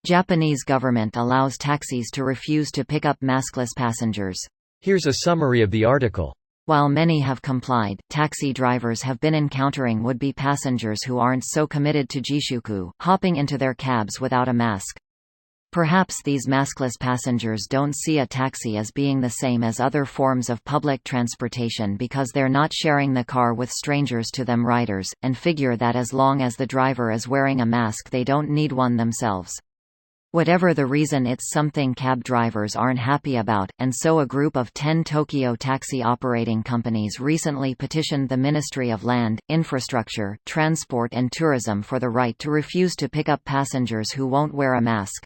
Japanese government allows taxis to refuse to pick up maskless passengers. Here's a summary of the article. While many have complied, taxi drivers have been encountering would-be passengers who aren't so committed to jishuku, hopping into their cabs without a mask. Perhaps these maskless passengers don't see a taxi as being the same as other forms of public transportation because they're not sharing the car with strangers to them riders, and figure that as long as the driver is wearing a mask they don't need one themselves. Whatever the reason, it's something cab drivers aren't happy about, and so a group of 10 Tokyo taxi operating companies recently petitioned the Ministry of Land, Infrastructure, Transport and Tourism for the right to refuse to pick up passengers who won't wear a mask.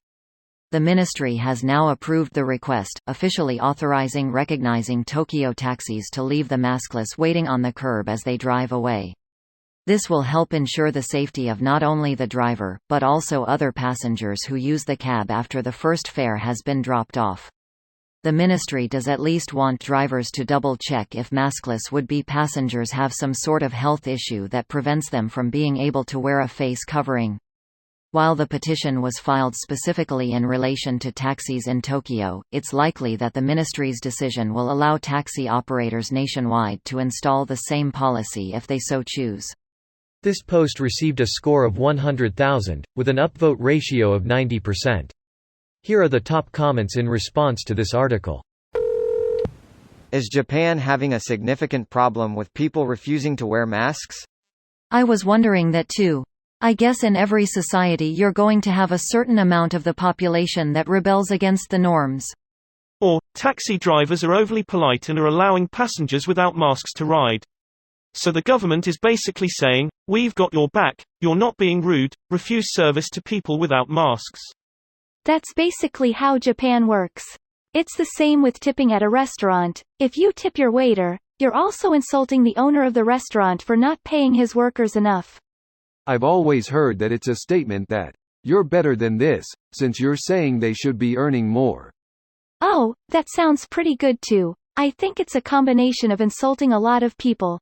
The ministry has now approved the request, officially recognizing Tokyo taxis to leave the maskless waiting on the curb as they drive away. This will help ensure the safety of not only the driver, but also other passengers who use the cab after the first fare has been dropped off. The ministry does at least want drivers to double-check if maskless would-be passengers have some sort of health issue that prevents them from being able to wear a face covering. While the petition was filed specifically in relation to taxis in Tokyo, it's likely that the ministry's decision will allow taxi operators nationwide to install the same policy if they so choose. This post received a score of 100,000, with an upvote ratio of 90%. Here are the top comments in response to this article. Is Japan having a significant problem with people refusing to wear masks? I was wondering that too. I guess in every society you're going to have a certain amount of the population that rebels against the norms. Or, taxi drivers are overly polite and are allowing passengers without masks to ride. So the government is basically saying, we've got your back, you're not being rude, refuse service to people without masks. That's basically how Japan works. It's the same with tipping at a restaurant. If you tip your waiter, you're also insulting the owner of the restaurant for not paying his workers enough. I've always heard that it's a statement that, you're better than this, since you're saying they should be earning more. Oh, that sounds pretty good too. I think it's a combination of insulting a lot of people.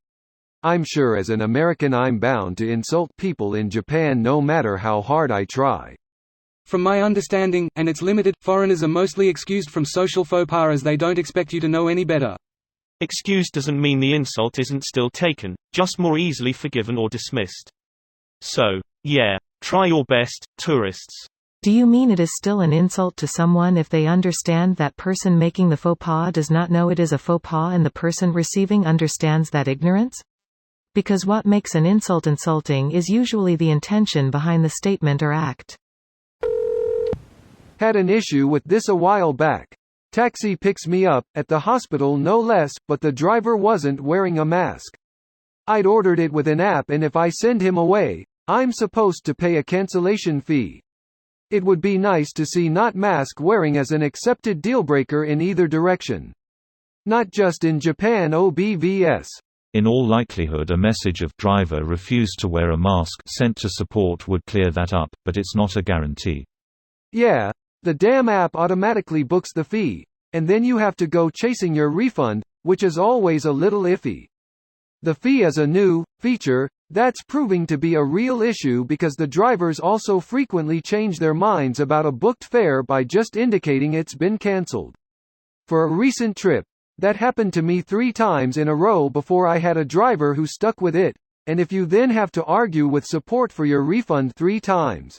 I'm sure as an American I'm bound to insult people in Japan no matter how hard I try. From my understanding, and it's limited, foreigners are mostly excused from social faux pas as they don't expect you to know any better. Excused doesn't mean the insult isn't still taken, just more easily forgiven or dismissed. So, yeah, try your best, tourists. Do you mean it is still an insult to someone if they understand that person making the faux pas does not know it is a faux pas and the person receiving understands that ignorance? Because what makes an insult insulting is usually the intention behind the statement or act. Had an issue with this a while back. Taxi picks me up, at the hospital no less, but the driver wasn't wearing a mask. I'd ordered it with an app and if I send him away, I'm supposed to pay a cancellation fee. It would be nice to see not mask wearing as an accepted dealbreaker in either direction. Not just in Japan OBVS. In all likelihood a message of driver refused to wear a mask sent to support would clear that up, but it's not a guarantee. Yeah, the damn app automatically books the fee, and then you have to go chasing your refund, which is always a little iffy. The fee is a new feature that's proving to be a real issue because the drivers also frequently change their minds about a booked fare by just indicating it's been cancelled. For a recent trip, that happened to me 3 times in a row before I had a driver who stuck with it, and if you then have to argue with support for your refund 3 times.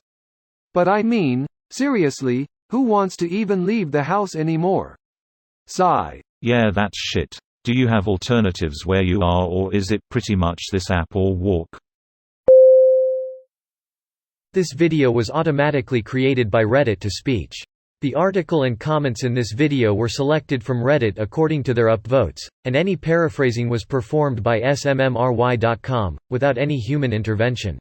But I mean, seriously, who wants to even leave the house anymore? Sigh. Yeah, that's shit. Do you have alternatives where you are, or is it pretty much this app or walk? This video was automatically created by Reddit to speech. The article and comments in this video were selected from Reddit according to their upvotes, and any paraphrasing was performed by smmry.com, without any human intervention.